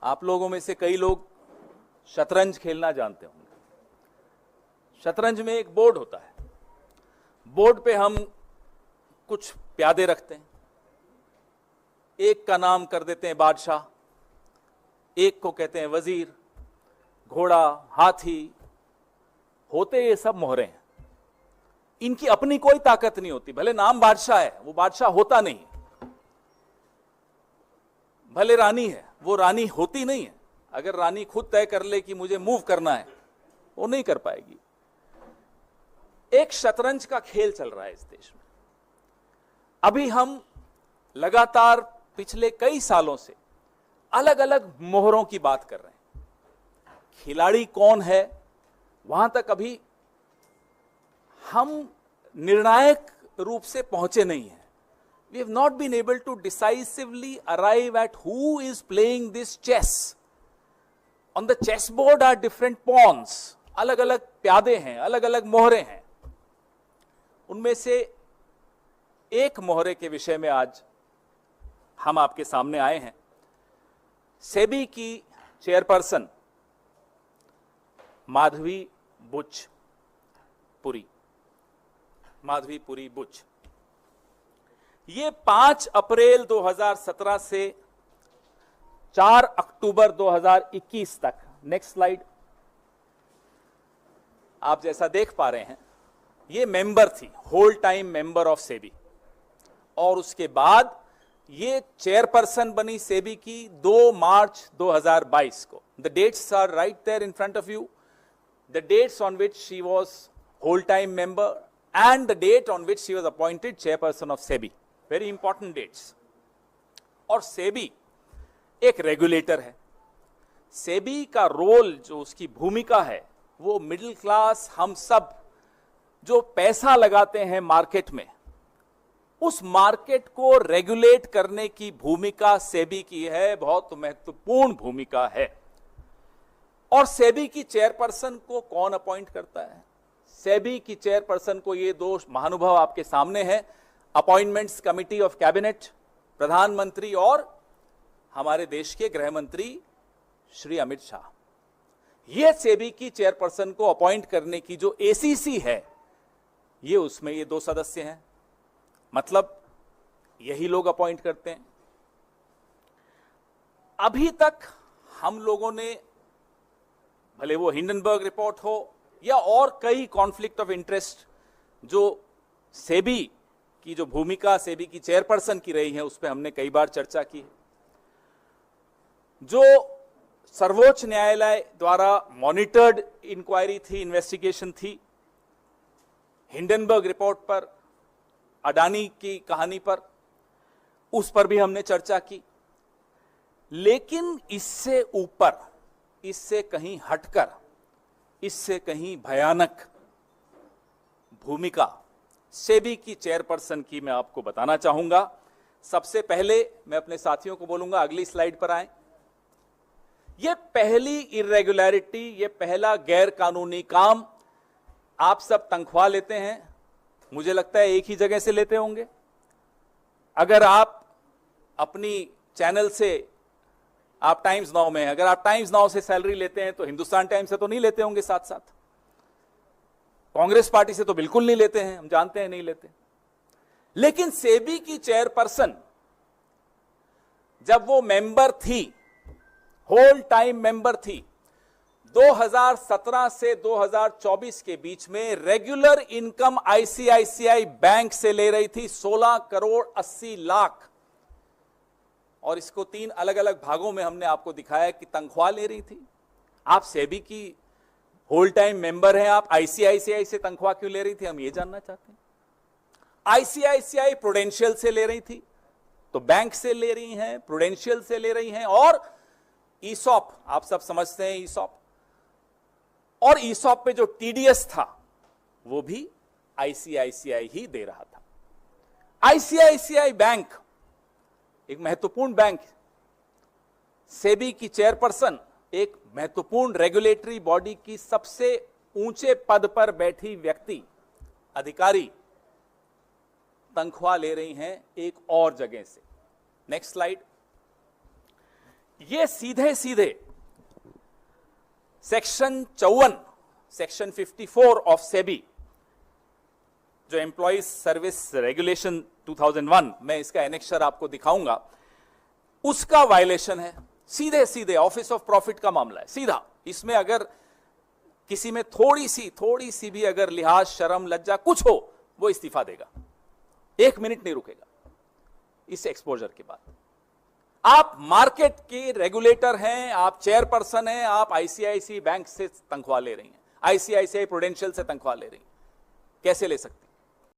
आप लोगों में से कई लोग शतरंज खेलना जानते होंगे। शतरंज में एक बोर्ड होता है, बोर्ड पे हम कुछ प्यादे रखते हैं, एक का नाम कर देते हैं बादशाह, एक को कहते हैं वजीर, घोड़ा, हाथी, होते ये सब मोहरे हैं। इनकी अपनी कोई ताकत नहीं होती, भले नाम बादशाह है वो बादशाह होता नहीं है, भले रानी है वो रानी होती नहीं है। अगर रानी खुद तय कर ले कि मुझे मूव करना है, वो नहीं कर पाएगी। एक शतरंज का खेल चल रहा है इस देश में। अभी हम लगातार पिछले कई सालों से अलग अलग मोहरों की बात कर रहे हैं। खिलाड़ी कौन है वहां तक अभी हम निर्णायक रूप से पहुंचे नहीं हैं। We have not been able to decisively arrive at who is playing this chess. On the chessboard are different pawns. अलग अलग प्यादे हैं, अलग अलग मोहरे हैं। उनमें से एक मोहरे के विषय में आज हम आपके सामने आए हैं। सेबी की चेयरपर्सन माधवी पुरी बुच, ये 5 अप्रैल 2017 से 4 अक्टूबर 2021 तक, नेक्स्ट स्लाइड, आप जैसा देख पा रहे हैं, ये मेंबर थी, whole time member of SEBI. और उसके बाद ये चेयरपर्सन बनी सेबी की 2 मार्च 2022 को। The dates are right there in front of you, the dates on which she was whole time member and the date on which she was appointed chairperson of SEBI. Very important dates. और सेबी एक regulator है। सेबी का role, जो उसकी भूमिका है, वो middle class, हम सब जो पैसा लगाते हैं मार्केट में, उस मार्केट को रेगुलेट करने की भूमिका सेबी की है, बहुत महत्वपूर्ण भूमिका है। और सेबी की चेयरपर्सन को कौन अपॉइंट करता है? सेबी की चेयरपर्सन को ये 2 महानुभाव आपके सामने हैं, अपॉइंटमेंट्स कमिटी ऑफ कैबिनेट, प्रधानमंत्री और हमारे देश के गृह मंत्री श्री अमित शाह। ये सेबी की चेयरपर्सन को अपॉइंट करने की जो एसीसी है, ये उसमें ये 2 सदस्य हैं, मतलब यही लोग अपॉइंट करते हैं। अभी तक हम लोगों ने, भले वो हिंडनबर्ग रिपोर्ट हो या और कई कॉन्फ्लिक्ट ऑफ इंटरेस्ट जो सेबी की जो भूमिका सेबी की चेयरपर्सन की रही है, उस पर हमने कई बार चर्चा की। जो सर्वोच्च न्यायालय द्वारा मॉनिटर्ड इंक्वायरी थी, इन्वेस्टिगेशन थी, हिंडनबर्ग रिपोर्ट पर, अडानी की कहानी पर, उस पर भी हमने चर्चा की। लेकिन इससे ऊपर, इससे कहीं हटकर, इससे कहीं भयानक भूमिका सेबी की चेयरपर्सन की मैं आपको बताना चाहूंगा। सबसे पहले मैं अपने साथियों को बोलूंगा, अगली स्लाइड पर आएं। यह पहली इरेगुलरिटी, यह पहला गैर कानूनी काम, आप सब तनख्वाह लेते हैं, मुझे लगता है एक ही जगह से लेते होंगे। अगर आप अपनी चैनल से, आप टाइम्स नाउ में, अगर आप टाइम्स नाउ से सैलरी लेते हैं तो हिंदुस्तान टाइम्स से तो नहीं लेते होंगे, साथ साथ कांग्रेस पार्टी से तो बिल्कुल नहीं लेते हैं, हम जानते हैं नहीं लेते। लेकिन सेबी की चेयरपर्सन जब वो मेंबर थी, होल टाइम मेंबर थी, 2017 से 2024 के बीच में रेगुलर इनकम आईसीआईसीआई बैंक से ले रही थी 16 करोड़ 80 लाख। और इसको 3 अलग अलग भागों में हमने आपको दिखाया कि तनख्वाह ले रही थी। आप सेबी की होल टाइम मेंबर हैं, आप आईसीआईसीआई से तनख्वाह क्यों ले रही थी, हम ये जानना चाहते हैं। आईसीआईसीआई प्रूडेंशियल से ले रही थी, तो बैंक से ले रही हैं, प्रूडेंशियल से ले रही हैं। और ईसॉप, आप सब समझते हैं ईसॉप, और ईसॉप पे जो टीडीएस था वो भी आईसीआईसीआई ही दे रहा था। आईसीआईसीआई बैंक एक महत्वपूर्ण बैंक, सेबी की चेयरपर्सन एक महत्वपूर्ण रेगुलेटरी बॉडी की सबसे ऊंचे पद पर बैठी व्यक्ति, अधिकारी, तनख्वाह ले रही हैं एक और जगह से। Next slide. ये सीधे सीधे सेक्शन 54, सेक्शन 54 ऑफ सेबी, जो एम्प्लॉइज सर्विस रेगुलेशन 2001, मैं इसका एनेक्शर आपको दिखाऊंगा, उसका वायलेशन है। सीधे सीधे ऑफिस ऑफ प्रॉफिट का मामला है, सीधा। इसमें अगर किसी में थोड़ी सी भी अगर लिहाज, शर्म, लज्जा कुछ हो, वो इस्तीफा देगा, 1 मिनट नहीं रुकेगा इस एक्सपोजर के बाद। आप मार्केट के रेगुलेटर हैं, आप चेयरपर्सन हैं, आप आईसीआईसीआई बैंक से तनख्वाह ले रही हैं, आईसीआईसीआई प्रूडेंशियल से तनख्वाह ले रही हैं, कैसे ले सकते हैं?